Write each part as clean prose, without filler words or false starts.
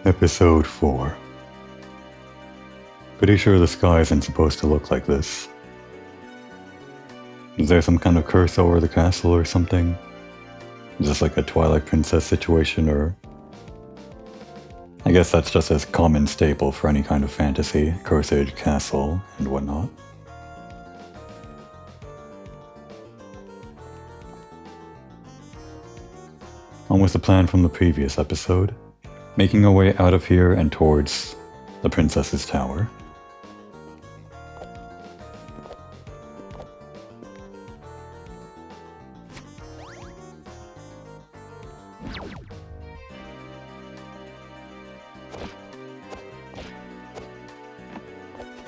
Episode 4. Pretty sure the sky isn't supposed to look like this. Is there some kind of curse over the castle or something? Is this like a Twilight Princess situation, or... I guess that's just a common staple for any kind of fantasy, cursed castle, and whatnot. On with the plan from the previous episode, making our way out of here and towards the princess's tower.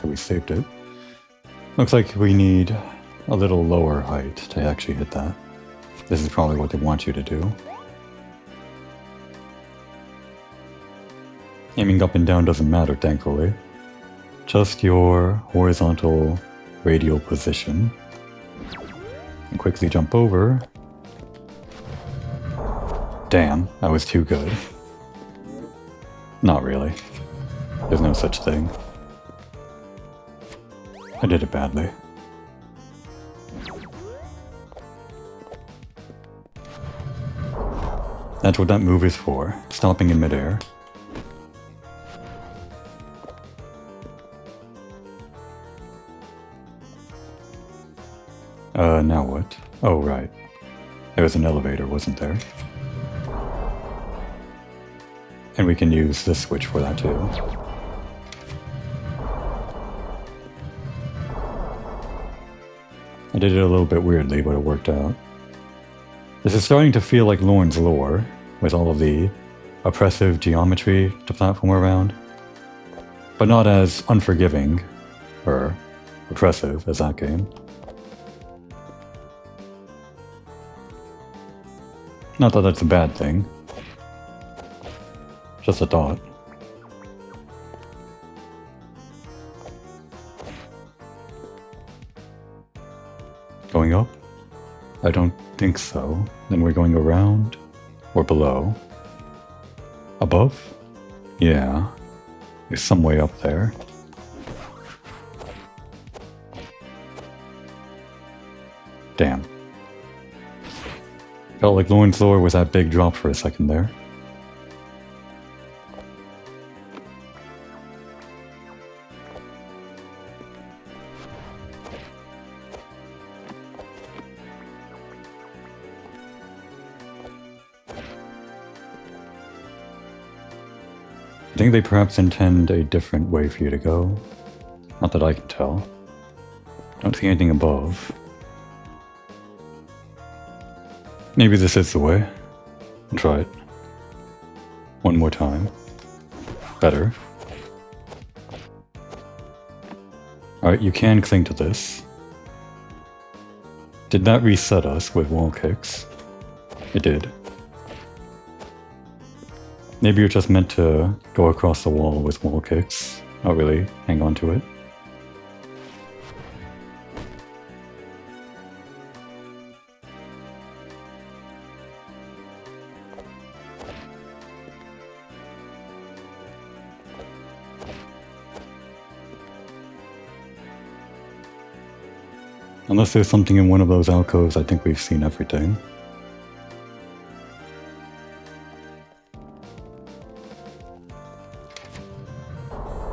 We saved it. Looks like we need a little lower height to actually hit that. This is probably what they want you to do. Aiming up and down doesn't matter, thankfully. Just your horizontal radial position. And quickly jump over. Damn, I was too good. Not really. There's no such thing. I did it badly. That's what that move is for, stopping in midair. Now what? Oh, right. There was an elevator, wasn't there? And we can use this switch for that too. I did it a little bit weirdly, but it worked out. This is starting to feel like Lorne's lore, with all of the oppressive geometry to platform around, but not as unforgiving or oppressive as that game. Not that that's a bad thing. Just a thought. Going up? I don't think so. Then we're going around? Or below? Above? Yeah. There's some way up there. Damn. Felt like Lorne's lore was that big drop for a second there. I think they perhaps intend a different way for you to go. Not that I can tell. Don't see anything above. Maybe this is the way. I'll try it. One more time. Better. Alright, you can cling to this. Did that reset us with wall kicks? It did. Maybe you're just meant to go across the wall with wall kicks. Not really hang on to it. Unless there's something in one of those alcoves, I think we've seen everything.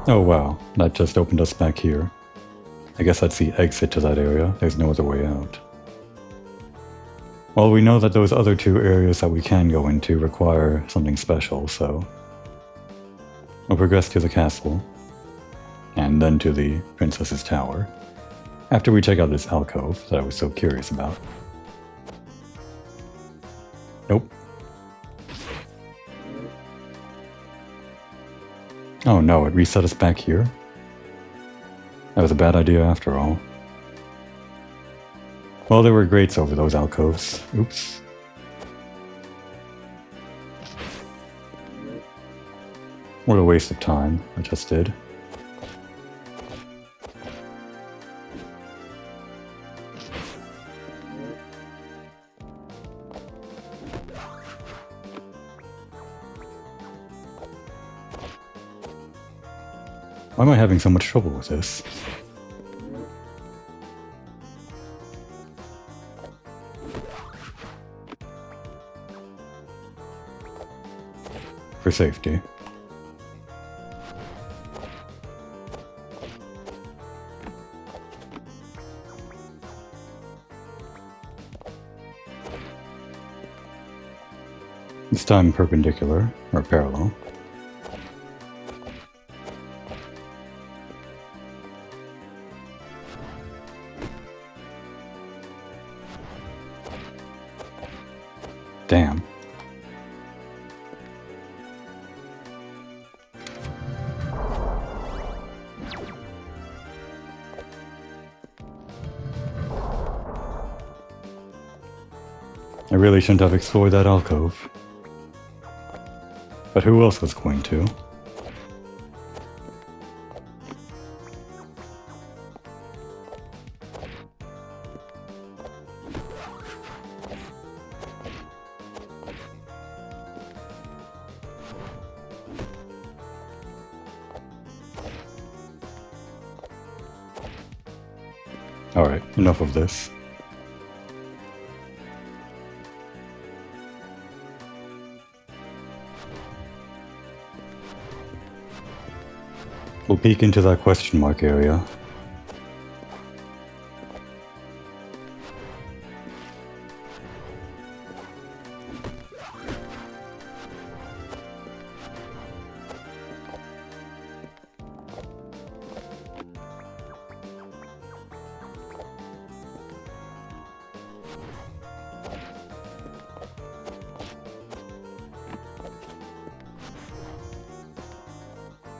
Oh wow, that just opened us back here. I guess that's the exit to that area. There's no other way out. Well, we know that those other two areas that we can go into require something special, so... we'll progress to the castle, and then to the princess's tower, after we check out this alcove that I was so curious about. Nope. Oh no, it reset us back here? That was a bad idea after all. Well, there were grates over those alcoves. Oops. What a waste of time I just did. Why am I having so much trouble with this? For safety. This time perpendicular, or parallel. Damn. I really shouldn't have explored that alcove. But who else was going to? Alright, enough of this. We'll peek into that question mark area.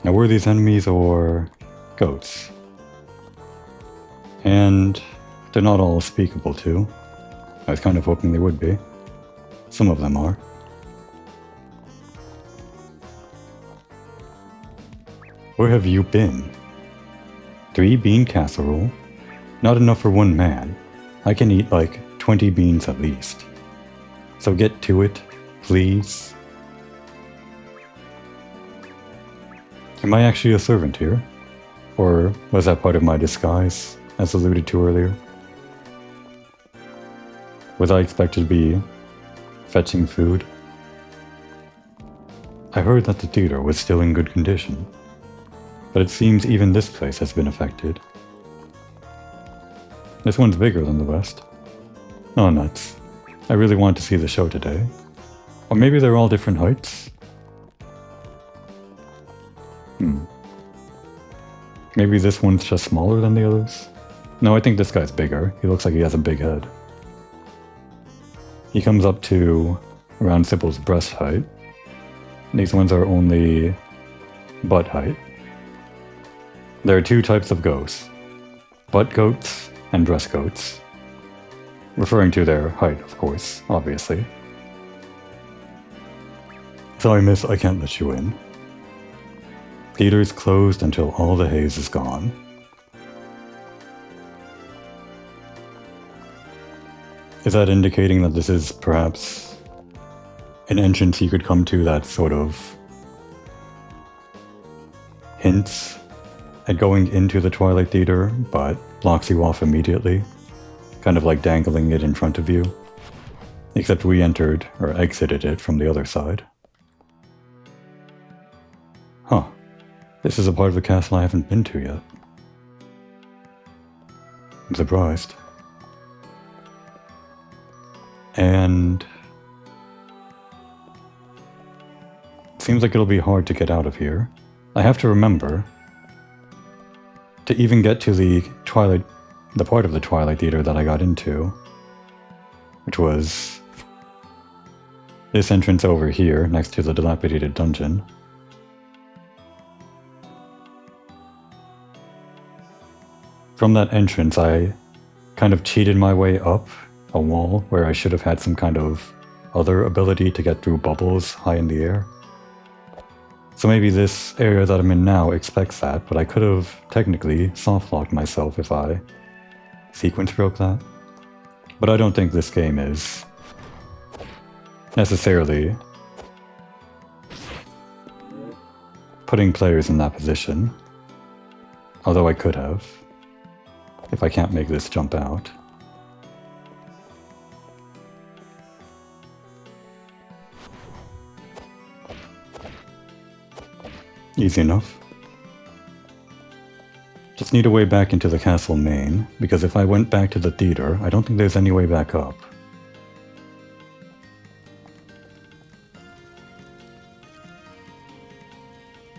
Now, were these enemies or goats? And they're not all speakable too. I was kind of hoping they would be. Some of them are. Where have you been? 3 bean casserole? Not enough for 1 man. I can eat like 20 beans at least. So get to it, please. Am I actually a servant here? Or was that part of my disguise, as alluded to earlier? Was I expected to be fetching food? I heard that the theater was still in good condition, but it seems even this place has been affected. This one's bigger than the rest. Oh, nuts. I really want to see the show today. Or maybe they're all different heights? Maybe this one's just smaller than the others? No, I think this guy's bigger. He looks like he has a big head. He comes up to around Sybil's breast height. These ones are only butt height. There are 2 types of ghosts. Butt goats and breast goats. Referring to their height, of course, obviously. Sorry miss, I can't let you in. Theater's closed until all the haze is gone. Is that indicating that this is perhaps an entrance you could come to that sort of hints at going into the Twilight Theater, but blocks you off immediately? Kind of like dangling it in front of you. Except we entered, or exited it from the other side. Huh. This is a part of the castle I haven't been to yet. I'm surprised. And it seems like it'll be hard to get out of here. I have to remember to even get to the part of the Twilight Theater that I got into, which was this entrance over here next to the dilapidated dungeon. From that entrance, I kind of cheated my way up a wall where I should have had some kind of other ability to get through bubbles high in the air. So maybe this area that I'm in now expects that, but I could have technically soft-locked myself if I sequence broke that. But I don't think this game is necessarily putting players in that position. Although I could have, if I can't make this jump out. Easy enough. Just need a way back into the castle main, because if I went back to the theater, I don't think there's any way back up.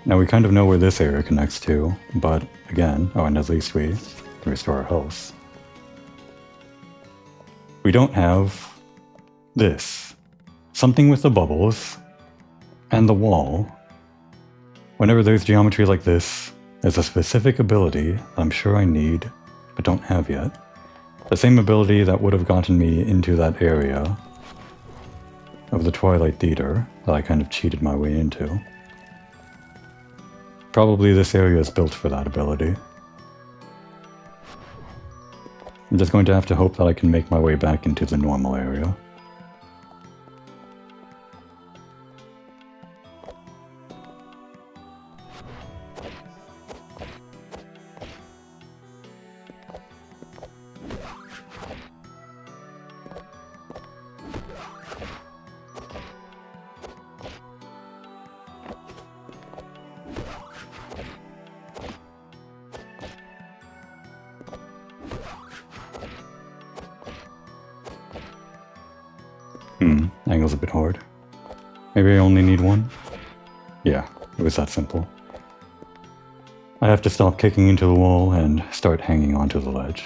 Now we kind of know where this area connects to, but again, oh, and at least we can restore our health. We don't have this. Something with the bubbles and the wall. Whenever there's geometry like this, there's a specific ability I'm sure I need, but don't have yet. The same ability that would have gotten me into that area of the Twilight Theater that I kind of cheated my way into. Probably this area is built for that ability. I'm just going to have to hope that I can make my way back into the normal area. Angle's a bit hard. Maybe I only need one? Yeah, it was that simple. I have to stop kicking into the wall and start hanging onto the ledge.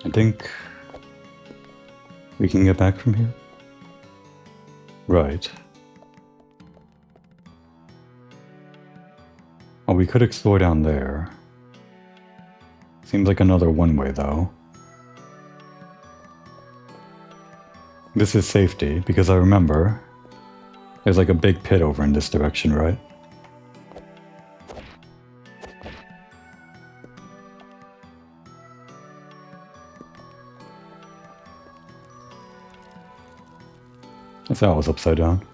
I think we can get back from here. Right. Well, we could explore down there. Seems like another one-way, though. This is safety, because I remember there's like a big pit over in this direction, right? I thought it was upside down.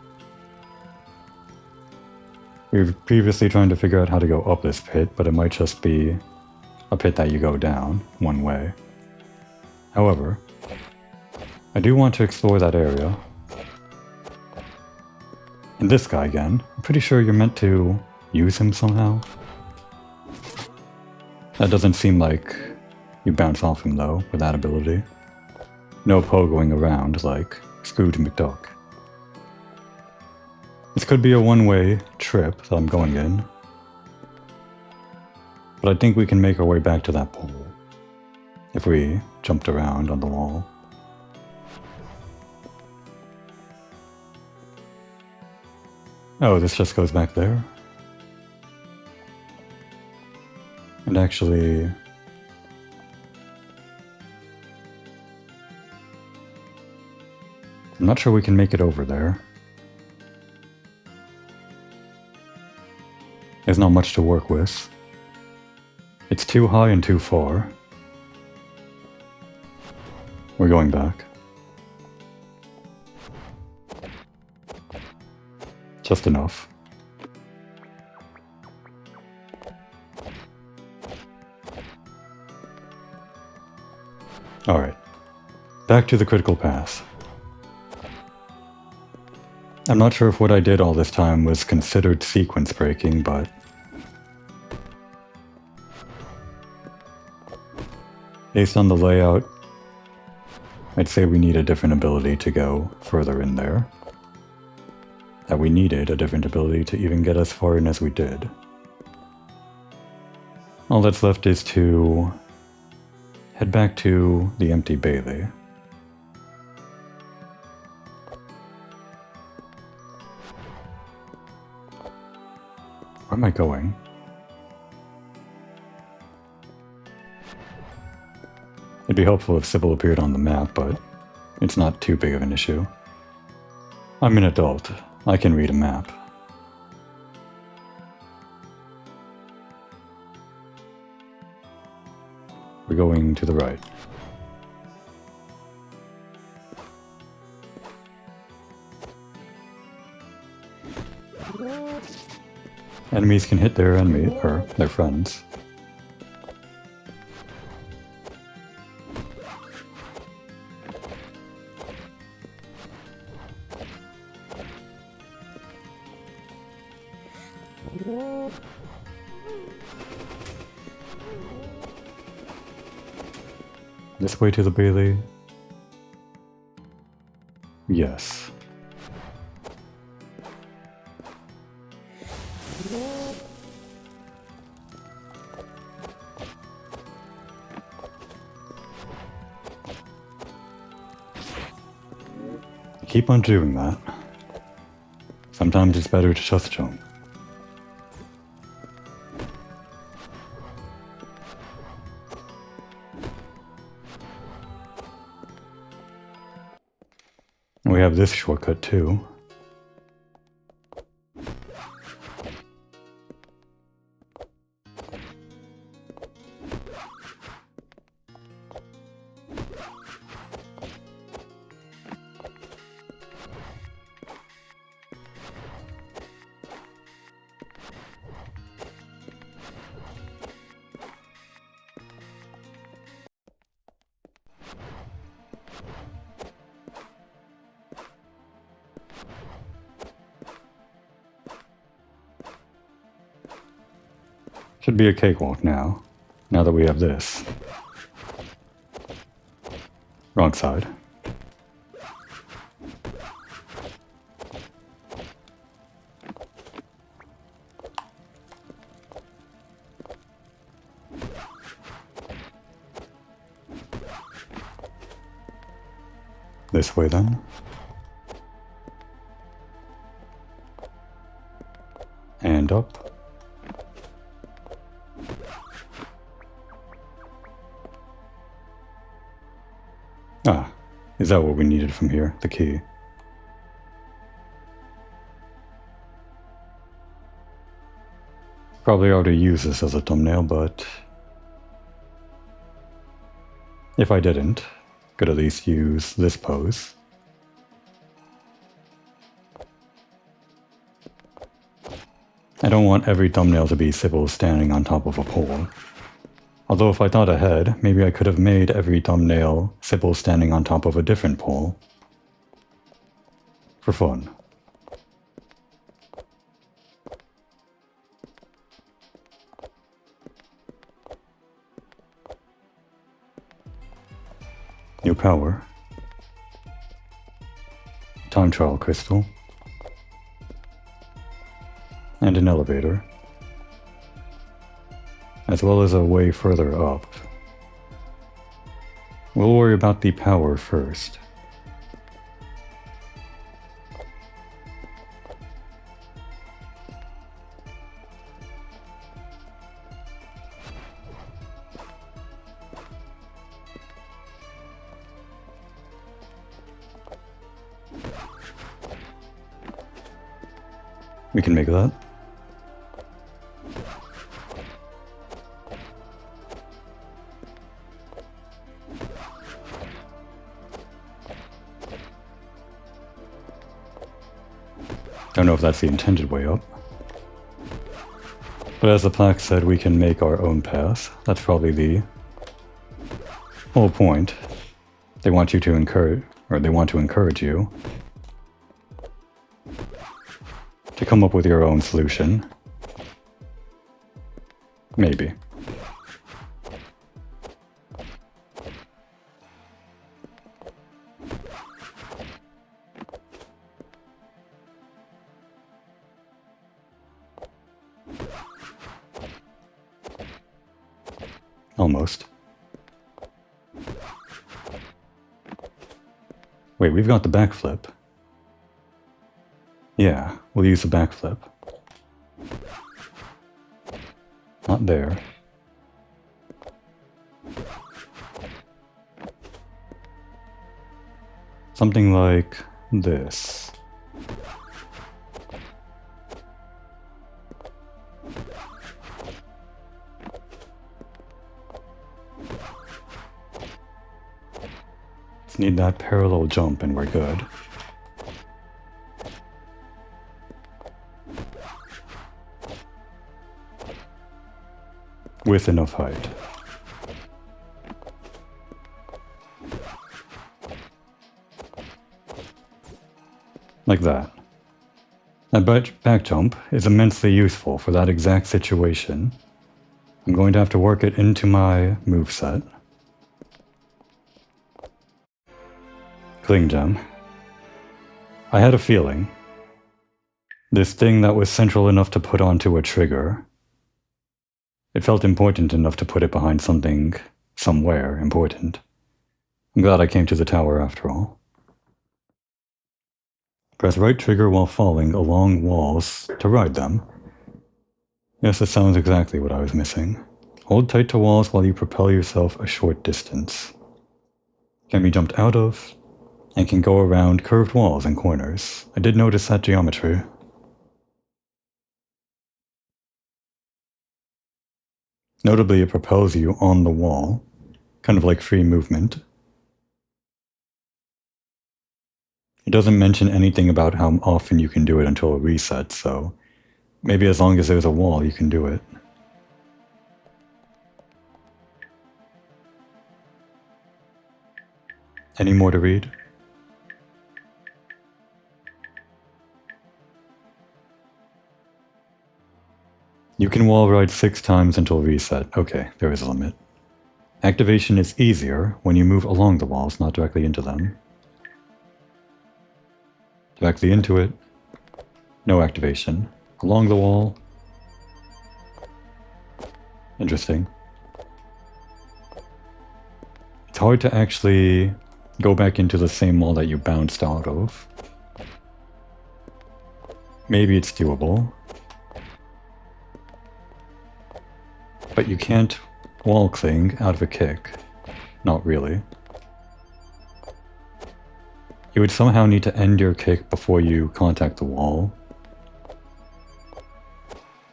We were previously trying to figure out how to go up this pit, but it might just be a pit that you go down one way. However, I do want to explore that area. And this guy again, I'm pretty sure you're meant to use him somehow. That doesn't seem like you bounce off him though, with that ability. No pogoing around like Scrooge McDuck. This could be a one-way trip that I'm going in. But I think we can make our way back to that pole if we jumped around on the wall. Oh, this just goes back there? And actually... I'm not sure we can make it over there. There's not much to work with. It's too high and too far. We're going back. Just enough. Alright. Back to the critical path. I'm not sure if what I did all this time was considered sequence breaking, but... based on the layout, I'd say we need a different ability to go further in there. That we needed a different ability to even get as far in as we did. All that's left is to head back to the empty Bailey. Where am I going? It'd be helpful if Sybil appeared on the map, but It's not too big of an issue. I'm an adult. I can read a map. We're going to the right. Enemies can hit their their friends. This way to the Bailey? Yes. Keep on doing that. Sometimes it's better to just jump. We have this shortcut too. Should be a cakewalk now that we have this. Wrong side. This way then. And up. Ah, is that what we needed from here? The key. Probably already used this as a thumbnail, but if I didn't, could at least use this pose. I don't want every thumbnail to be Sybil standing on top of a pole. Although if I thought ahead, maybe I could have made every thumbnail Sybil standing on top of a different pole. For fun. New power. Time trial crystal. And an elevator. As well as a way further up. We'll worry about the power first. We can make that. Don't know if that's the intended way up. But as the plaque said, we can make our own path. That's probably the whole point. They want you to encourage you to come up with your own solution. Maybe. Almost. Wait, we've got the backflip. Yeah, we'll use the backflip. Not there. Something like this. Just need that parallel jump and we're good. With enough height. Like that. That back jump is immensely useful for that exact situation. I'm going to have to work it into my moveset. Cling gem. I had a feeling. This thing that was central enough to put onto a trigger. It felt important enough to put it behind something, somewhere important. I'm glad I came to the tower after all. Press right trigger while falling along walls to ride them. Yes, that sounds exactly what I was missing. Hold tight to walls while you propel yourself a short distance. Can be jumped out of, and can go around curved walls and corners. I did notice that geometry. Notably, it propels you on the wall, kind of like free movement. It doesn't mention anything about how often you can do it until it resets, so maybe as long as there's a wall, you can do it. Any more to read? You can wall ride 6 times until reset. Okay, there is a limit. Activation is easier when you move along the walls, not directly into them. Directly into it, no activation. Along the wall, interesting. It's hard to actually go back into the same wall that you bounced out of. Maybe it's doable. But you can't wall cling out of a kick. Not really. You would somehow need to end your kick before you contact the wall.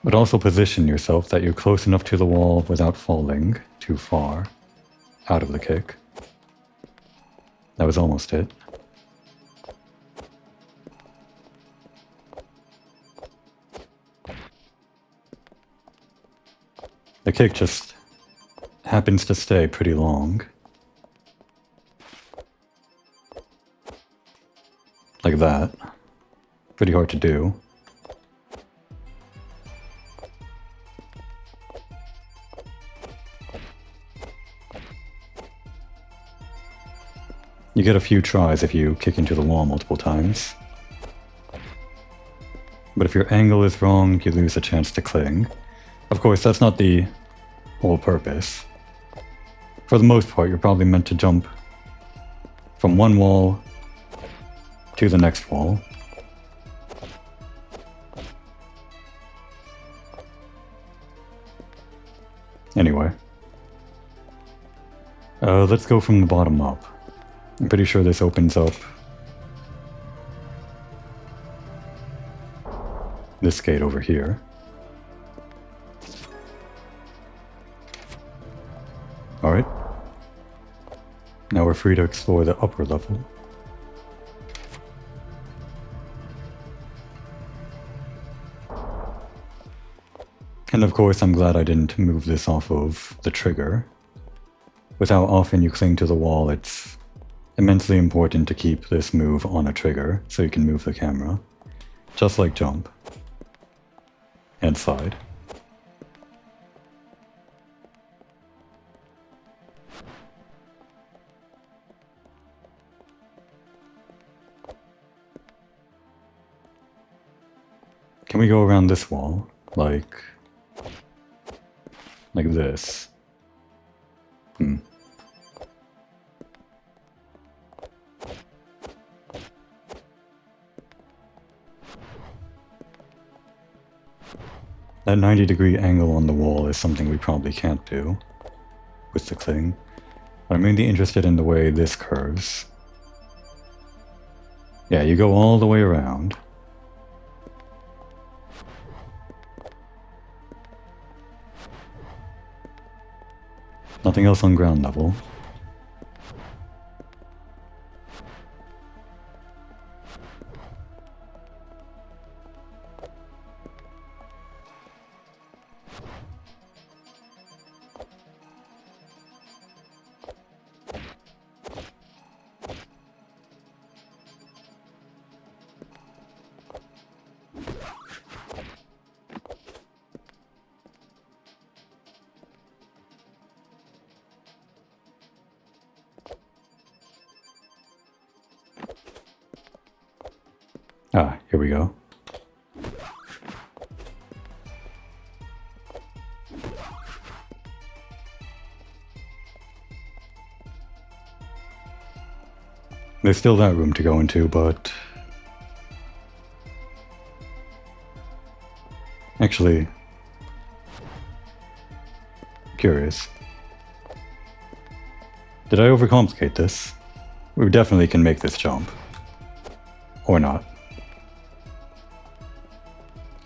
But also position yourself that you're close enough to the wall without falling too far out of the kick. That was almost it. The kick just happens to stay pretty long. Like that. Pretty hard to do. You get a few tries if you kick into the wall multiple times. But if your angle is wrong, you lose a chance to cling. Of course, that's not the whole purpose. For the most part, you're probably meant to jump from one wall to the next wall. Anyway. Let's go from the bottom up. I'm pretty sure this opens up this gate over here. Alright. Now we're free to explore the upper level. And of course, I'm glad I didn't move this off of the trigger. With how often you cling to the wall, it's immensely important to keep this move on a trigger so you can move the camera. Just like jump. And slide. Can we go around this wall? Like this. That 90-degree angle on the wall is something we probably can't do with the cling. But I'm mainly interested in the way this curves. Yeah, you go all the way around. Nothing else on ground level. Ah, here we go. There's still that room to go into, but... Actually... Curious. Did I overcomplicate this? We definitely can make this jump. Or not.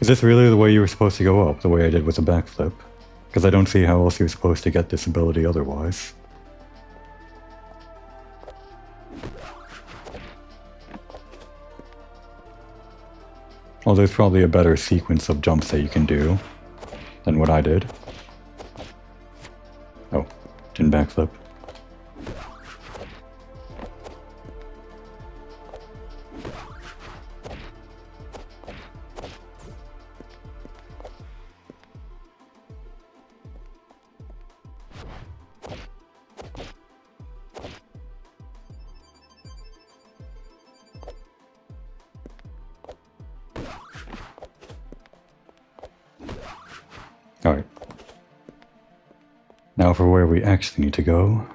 Is this really the way you were supposed to go up, the way I did with the backflip? Because I don't see how else you're supposed to get this ability otherwise. Well, there's probably a better sequence of jumps that you can do than what I did. Oh, didn't backflip. Alright. Now for where we actually need to go.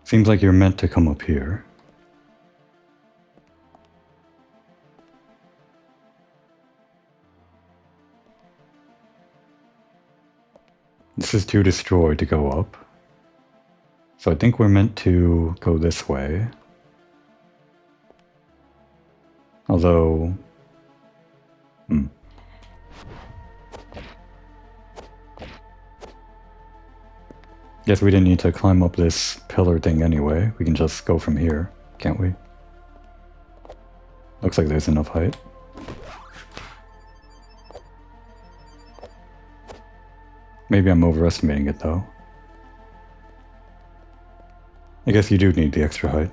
Seems like you're meant to come up here. This is too destroyed to go up. So I think we're meant to go this way. Although... Guess we didn't need to climb up this pillar thing anyway. We can just go from here, can't we? Looks like there's enough height. Maybe I'm overestimating it though. I guess you do need the extra height.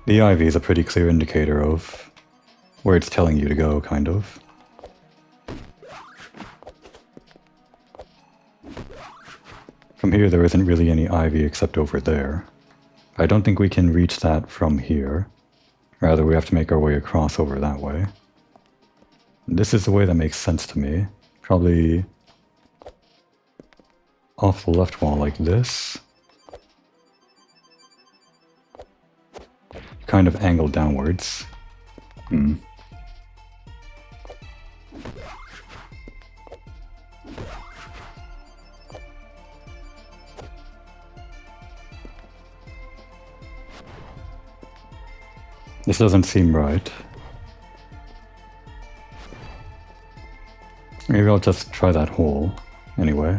The ivy is a pretty clear indicator of where it's telling you to go, kind of. From here, there isn't really any ivy except over there. I don't think we can reach that from here. Rather, we have to make our way across over that way. This is the way that makes sense to me. Probably off the left wall like this. Kind of angled downwards. This doesn't seem right. Maybe I'll just try that hole anyway.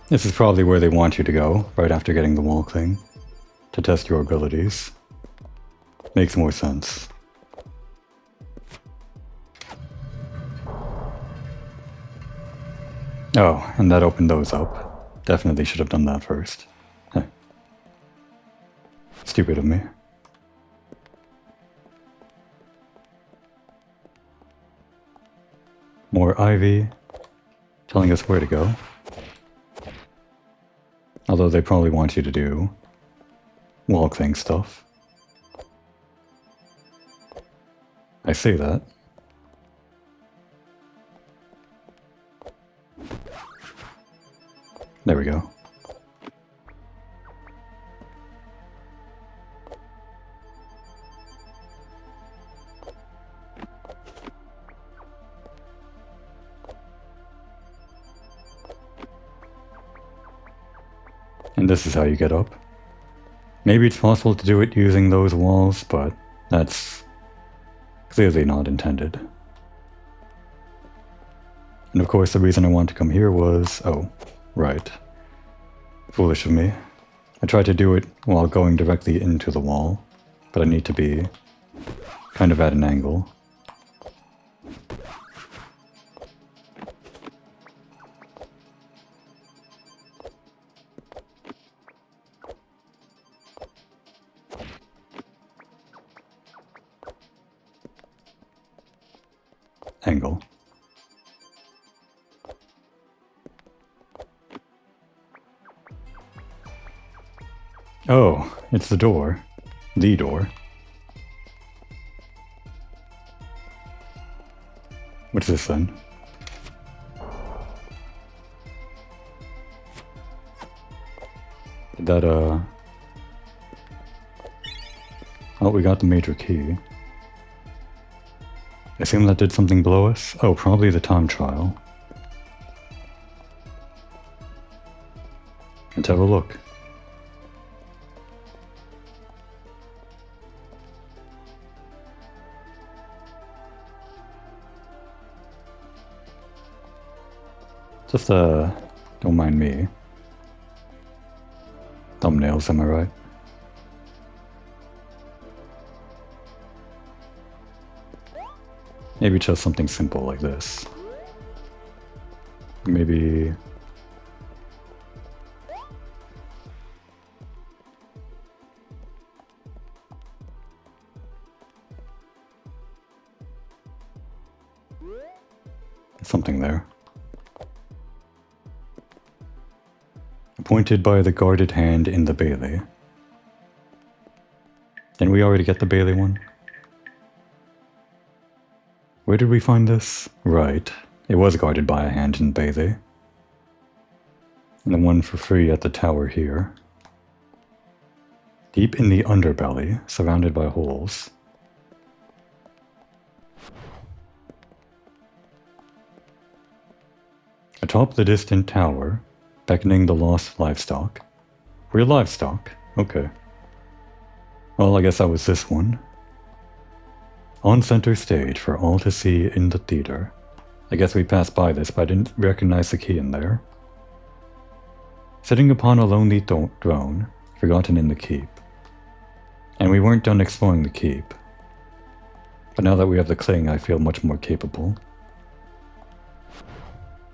This is probably where they want you to go, right after getting the wall thing, to test your abilities. Makes more sense. Oh, and that opened those up. Definitely should have done that first. Heh. Stupid of me. More ivy, telling us where to go. Although they probably want you to do wall thing stuff. I see that. There we go. And this is how you get up. Maybe it's possible to do it using those walls, but that's clearly not intended. And of course the reason I wanted to come here was... oh, right. Foolish of me. I tried to do it while going directly into the wall, but I need to be kind of at an angle. Angle. Oh, it's the door. The door. What's this then? Did that, oh, we got the major key. I assume that did something below us? Oh, probably the time trial. Let's have a look. Just, don't mind me. Thumbnails, am I right? Maybe just something simple like this. Maybe... something there. Appointed by the guarded hand in the Bailey. Didn't we already get the Bailey one? Where did we find this? Right. It was guarded by a hand in Bailey. And the one for free at the tower here. Deep in the underbelly, surrounded by holes. Atop the distant tower, beckoning the lost livestock. We're livestock? Okay. Well, I guess that was this one. On center stage for all to see in the theater. I guess we passed by this, but I didn't recognize the key in there. Sitting upon a lonely throne, forgotten in the keep. And we weren't done exploring the keep. But now that we have the cling, I feel much more capable.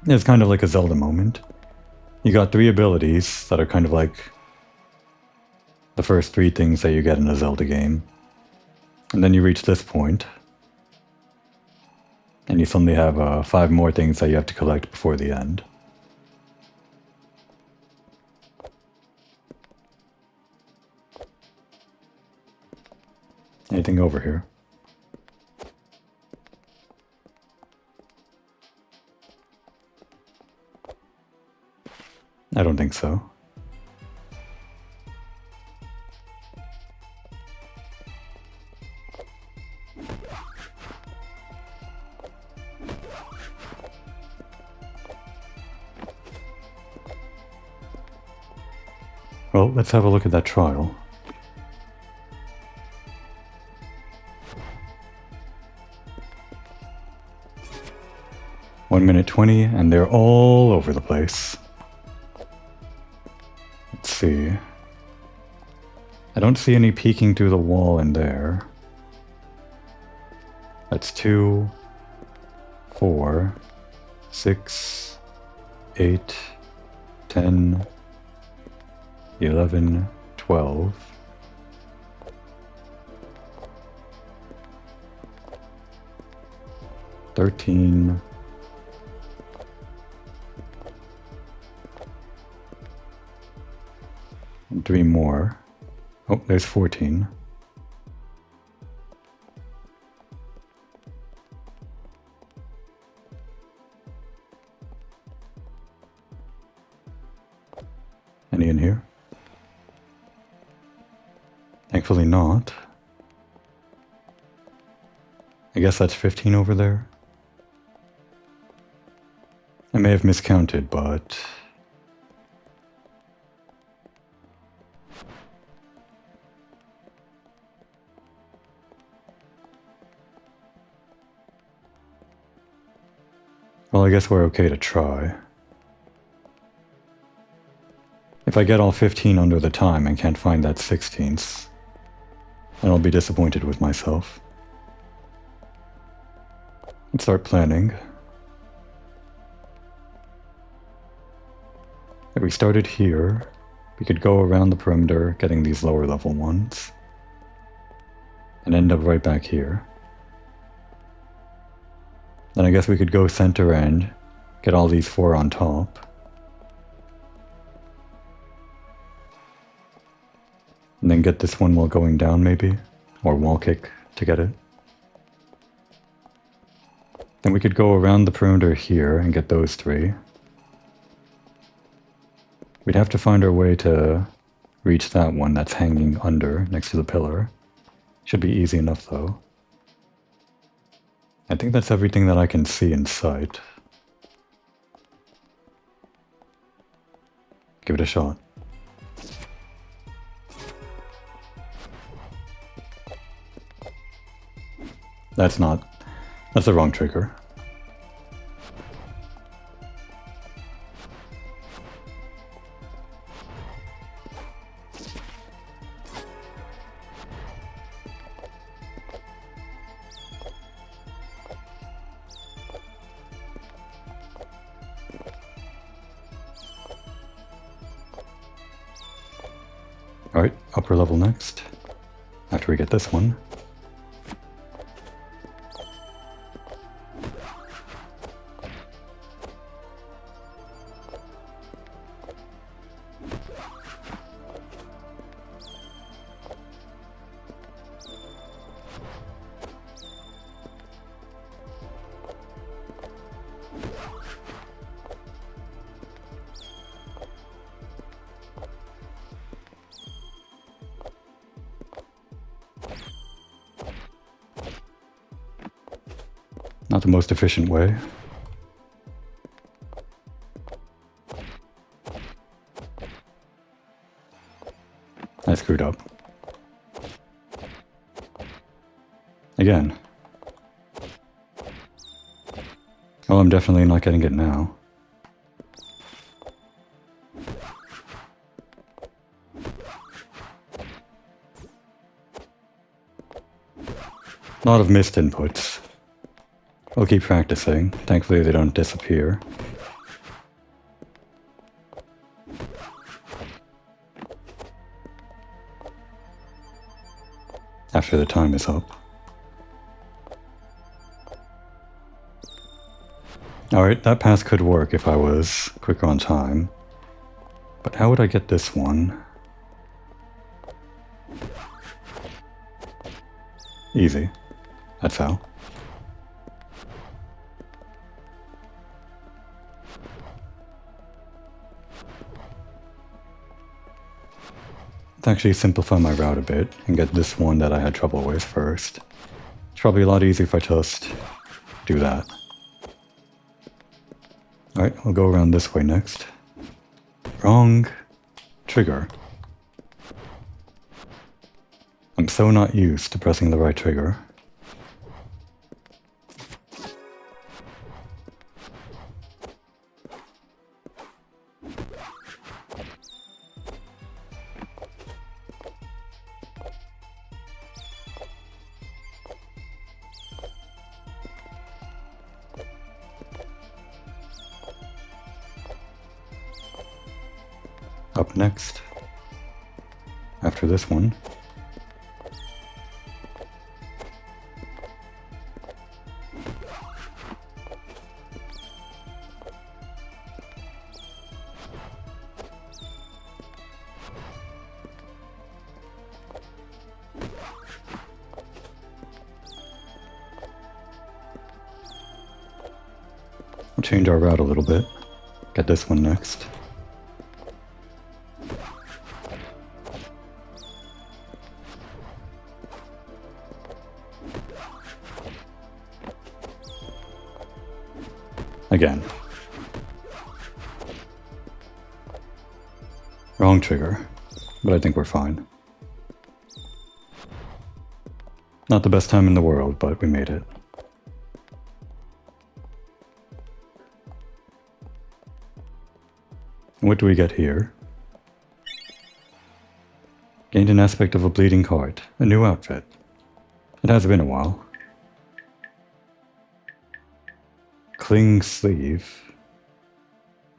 It's kind of like a Zelda moment. You got 3 abilities that are kind of like the first 3 things that you get in a Zelda game. And then you reach this point, and you suddenly have 5 more things that you have to collect before the end. Anything over here? I don't think so. Well, let's have a look at that trial. One minute 20, and they're all over the place. Let's see. I don't see any peeking through the wall in there. That's 2, 4, 6, 8, 10, 11, 12. 13, And 3 more. Oh, there's 14. Any in here? Thankfully not. I guess that's 15 over there. I may have miscounted, but... well, I guess we're okay to try. If I get all 15 under the time and can't find that 16th, then I'll be disappointed with myself. Let's start planning. If we started here, we could go around the perimeter getting these lower level ones, and end up right back here. Then I guess we could go center end, get all these 4 on top. And then get this one while going down maybe, or wall kick to get it. Then we could go around the perimeter here and get those 3. We'd have to find our way to reach that one that's hanging under next to the pillar. Should be easy enough though. I think that's everything that I can see in sight. Give it a shot. That's the wrong trigger. Alright, upper level next, after we get this one. Not the most efficient way. I screwed up. Again. Oh, I'm definitely not getting it now. A lot of missed inputs. I'll keep practicing. Thankfully they don't disappear. After the time is up. Alright, that pass could work if I was quicker on time. But how would I get this one? Easy. That's how. Let's actually simplify my route a bit and get this one that I had trouble with first. It's probably a lot easier if I just do that. Alright, I'll go around this way next. Wrong trigger. I'm so not used to pressing the right trigger. Up next, after this one, We'll change our route a little bit. Get this one next. Again. Wrong trigger, but I think we're fine. Not the best time in the world, but we made it. What do we get here? Gained an aspect of a bleeding heart. A new outfit. It has been a while. Cling sleeve.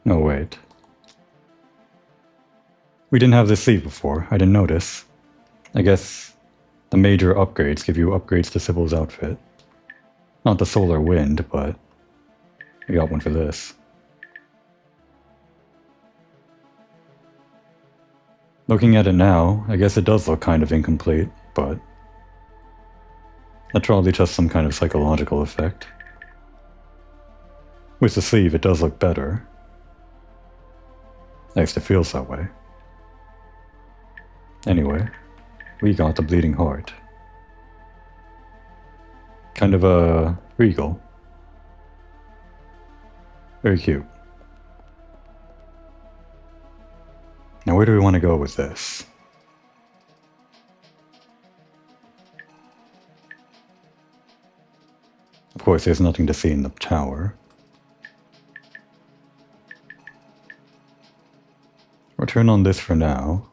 Oh wait. We didn't have this sleeve before. I didn't notice. I guess the major upgrades give you upgrades to Sybil's outfit. Not the solar wind, but we got one for this. Looking at it now, I guess it does look kind of incomplete, but that's probably just some kind of psychological effect. With the sleeve, it does look better. At least it feels that way. Anyway, we got the bleeding heart. Kind of a regal. Very cute. Now where do we want to go with this? Of course, there's nothing to see in the tower. We'll turn on this for now.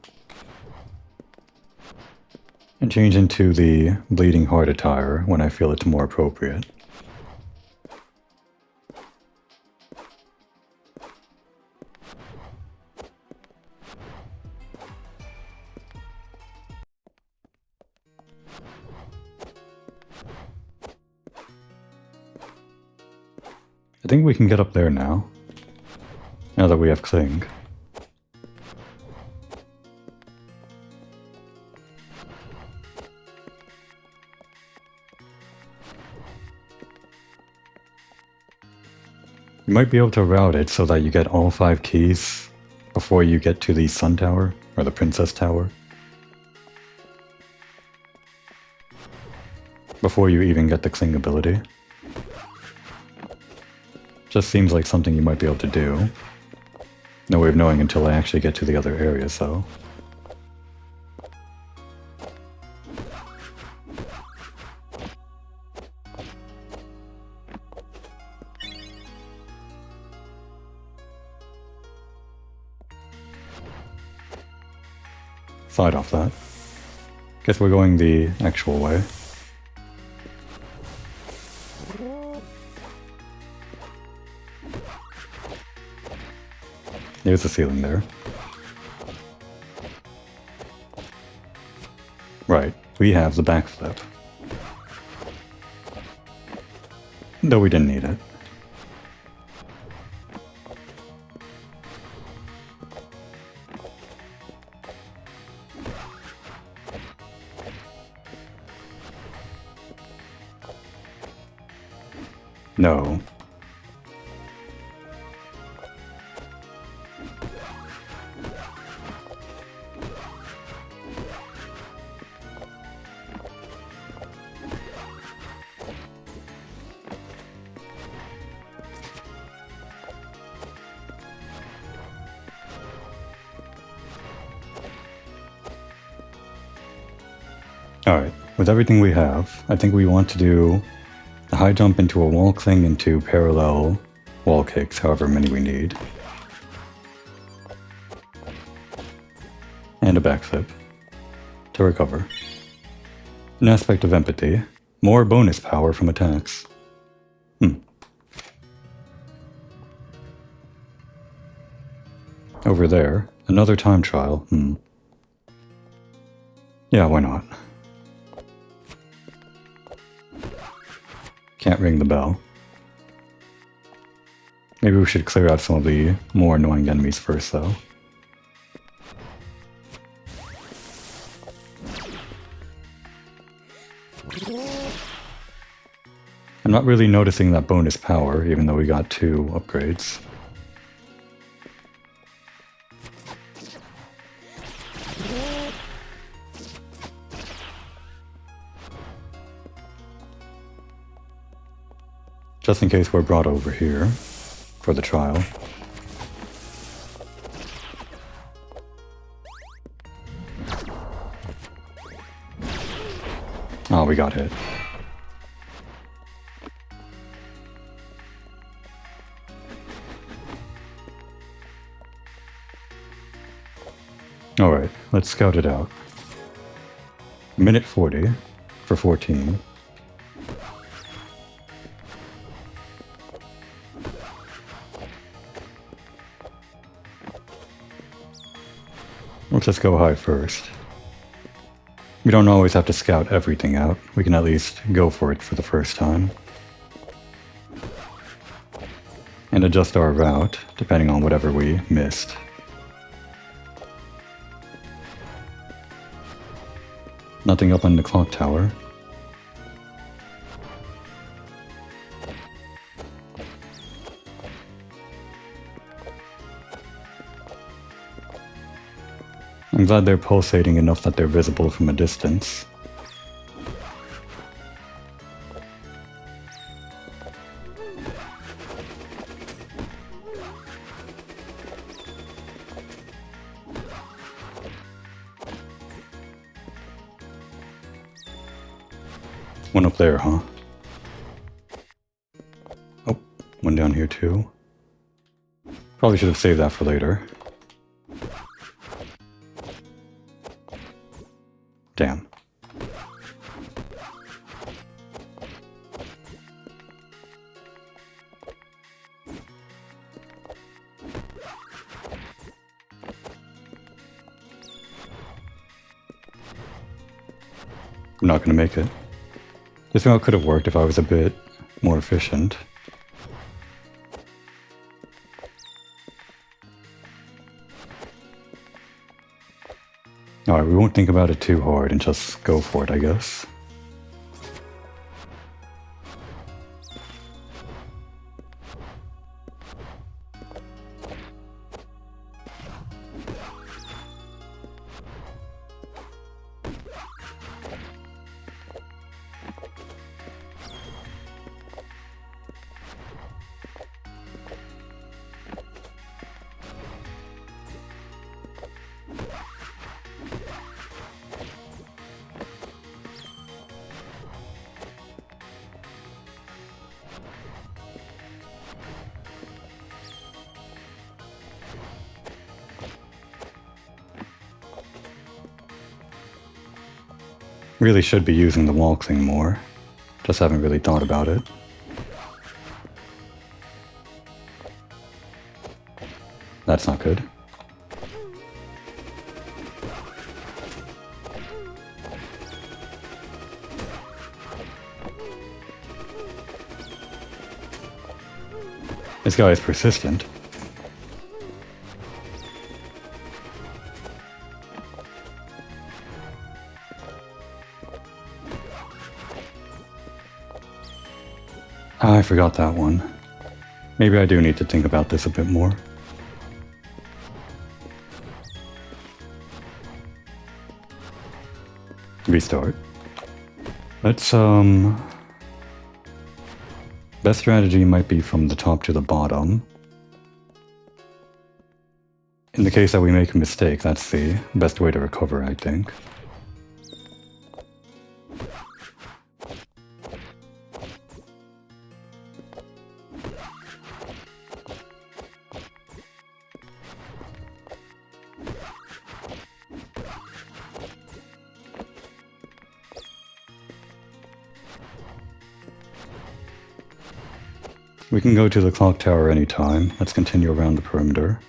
And change into the bleeding heart attire when I feel it's more appropriate. I think we can get up there now that we have Cling. You might be able to route it so that you get all 5 keys before you get to the Sun Tower, or the Princess Tower. Before you even get the Cling ability. Just seems like something you might be able to do. No way of knowing until I actually get to the other areas, though. Side off that. Guess we're going the actual way. There's the ceiling there. Right, we have the backflip. Though we didn't need it. No. Alright, with everything we have, I think we want to do a high jump into a wall cling and 2 parallel wall kicks, however many we need. And a backflip to recover. An aspect of empathy. More bonus power from attacks. Over there, another time trial. Yeah, why not? Can't ring the bell. Maybe we should clear out some of the more annoying enemies first, though. I'm not really noticing that bonus power, even though we got 2 upgrades. Just in case we're brought over here for the trial. Oh, we got hit. Alright, let's scout it out. Minute 40 for 14. Let's just go high first. We don't always have to scout everything out. We can at least go for it for the first time. And adjust our route, depending on whatever we missed. Nothing up on the clock tower. I'm glad they're pulsating enough that they're visible from a distance. One up there, huh? Oh, one down here too. Probably should have saved that for later. Damn. I'm not gonna make it. This route could have worked if I was a bit more efficient. Alright, we won't think about it too hard and just go for it, I guess. Really should be using the walking more. Just haven't really thought about it. That's not good. This guy is persistent. I forgot that one. Maybe I do need to think about this a bit more. Restart. Let's, best strategy might be from the top to the bottom. In the case that we make a mistake, that's the best way to recover, I think. We can go to the clock tower anytime. Let's continue around the perimeter.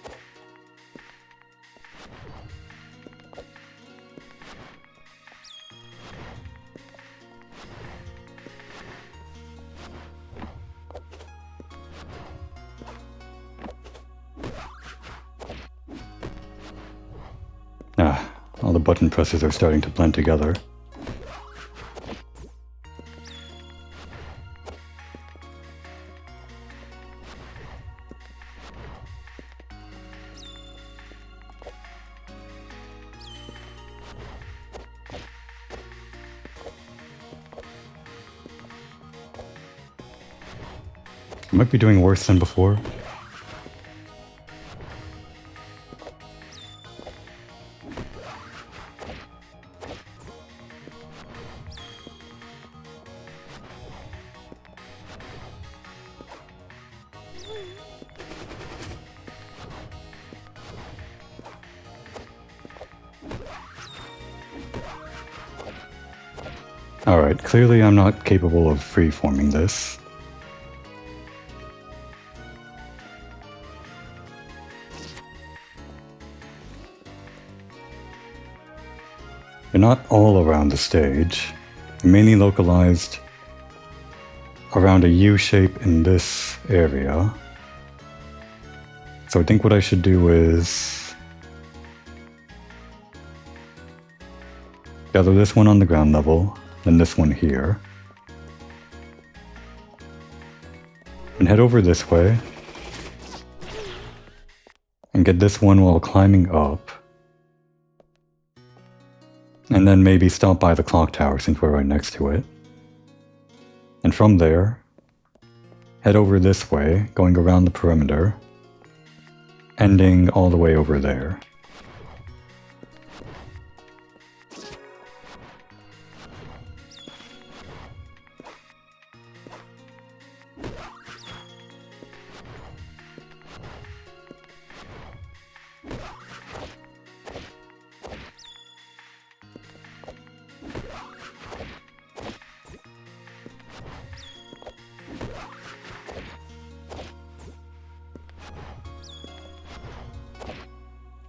All the button presses are starting to blend together. I might be doing worse than before. Alright, clearly I'm not capable of free-forming this. They're not all around the stage. They're mainly localized around a U shape in this area. So I think what I should do is gather this one on the ground level, then this one here, and head over this way and get this one while climbing up, and then maybe stop by the clock tower since we're right next to it. And from there, head over this way, going around the perimeter, ending all the way over there.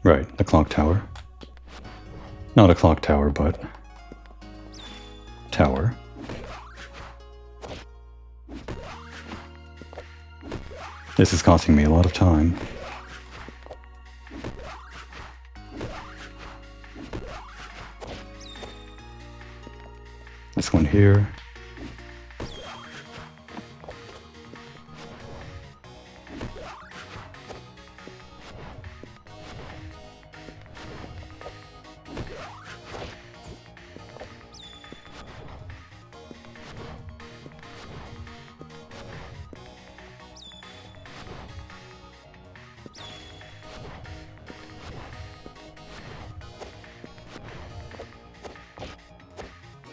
Right, the clock tower. Not a clock tower, but tower. This is costing me a lot of time. This one here.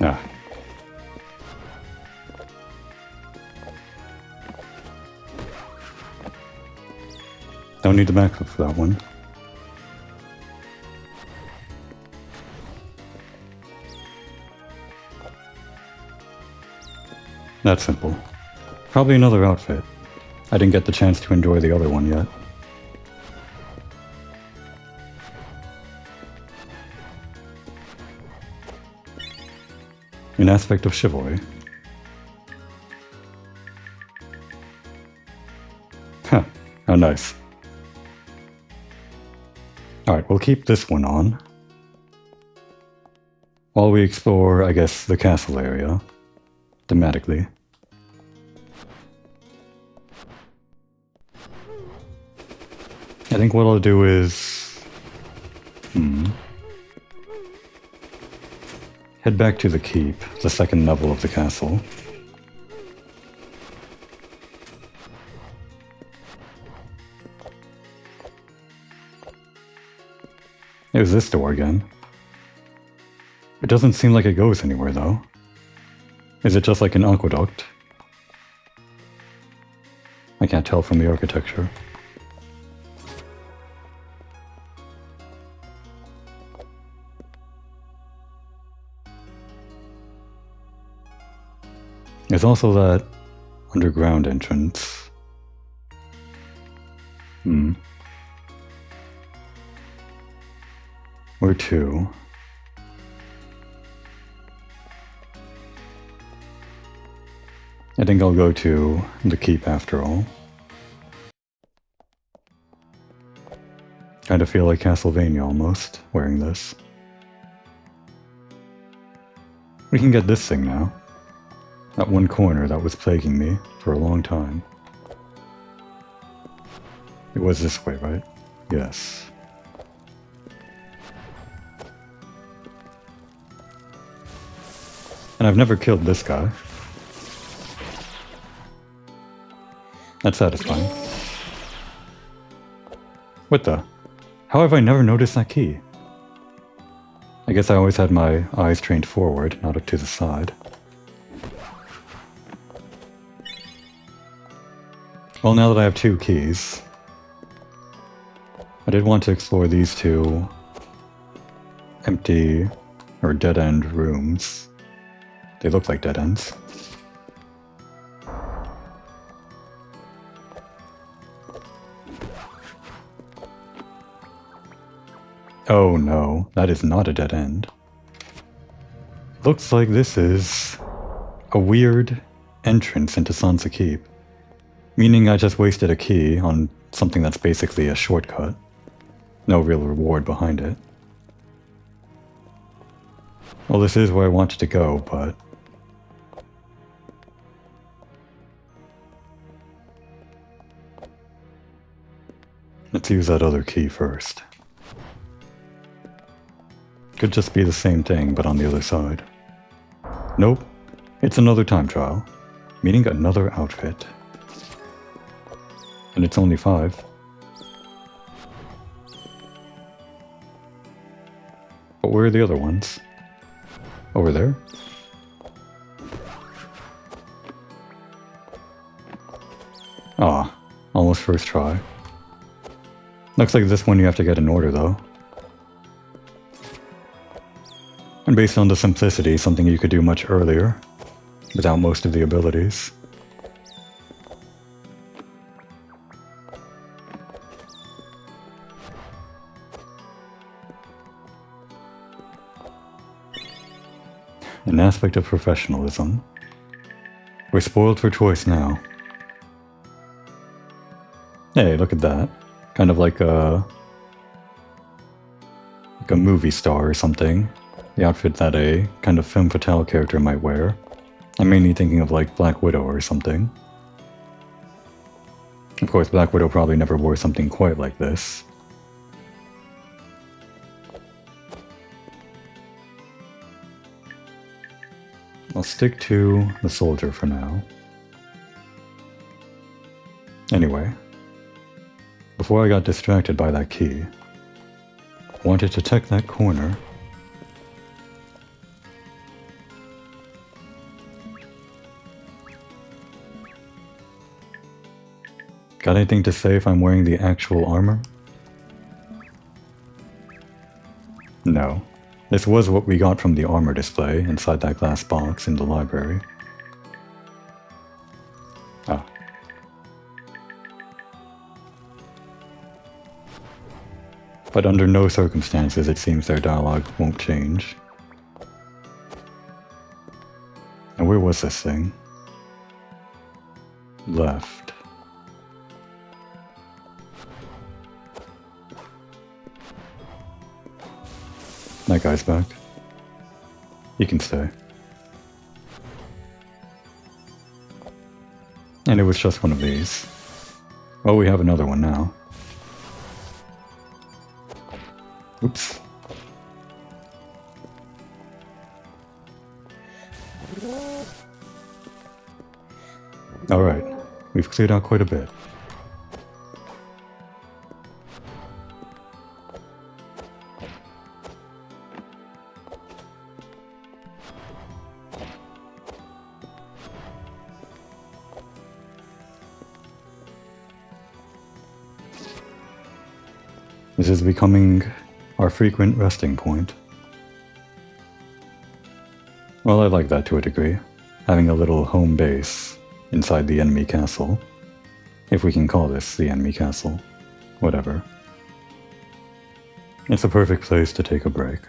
Ah. Don't need the backflip for that one. That's simple. Probably another outfit. I didn't get the chance to enjoy the other one yet. An aspect of chivalry. Huh, how nice. Alright, we'll keep this one on while we explore, I guess, the castle area, thematically. I think what I'll do is... head back to the keep, the second level of the castle. There's this door again. It doesn't seem like it goes anywhere, though. Is it just like an aqueduct? I can't tell from the architecture. There's also that underground entrance. Where to? I think I'll go to the keep after all. Kind of feel like Castlevania almost, wearing this. We can get this thing now. That one corner that was plaguing me for a long time. It was this way, right? Yes. And I've never killed this guy. That's satisfying. What the? How have I never noticed that key? I guess I always had my eyes trained forward, not up to the side. Well, now that I have 2 keys, I did want to explore these 2 empty or dead-end rooms. They look like dead ends. Oh no, that is not a dead end. Looks like this is a weird entrance into Sansa Keep. Meaning I just wasted a key on something that's basically a shortcut. No real reward behind it. Well, this is where I wanted to go, but... let's use that other key first. Could just be the same thing, but on the other side. Nope. It's another time trial. Meaning another outfit. And it's only 5. But where are the other ones? Over there? Ah, almost first try. Looks like this one you have to get in order though. And based on the simplicity, something you could do much earlier, without most of the abilities. An aspect of professionalism. We're spoiled for choice now. Hey, look at that. Kind of like a movie star or something. The outfit that a kind of femme fatale character might wear. I'm mainly thinking of like Black Widow or something. Of course, Black Widow probably never wore something quite like this. I'll stick to the soldier for now. Anyway, before I got distracted by that key, I wanted to check that corner. Got anything to say if I'm wearing the actual armor? No. This was what we got from the armor display inside that glass box in the library. Ah. But under no circumstances it seems their dialogue won't change. And where was this thing? Left. That guy's back. He can stay. And it was just one of these. Well, we have another one now. Oops. Alright, we've cleared out quite a bit. This is becoming our frequent resting point. Well, I like that to a degree. Having a little home base inside the enemy castle. If we can call this the enemy castle. Whatever. It's a perfect place to take a break.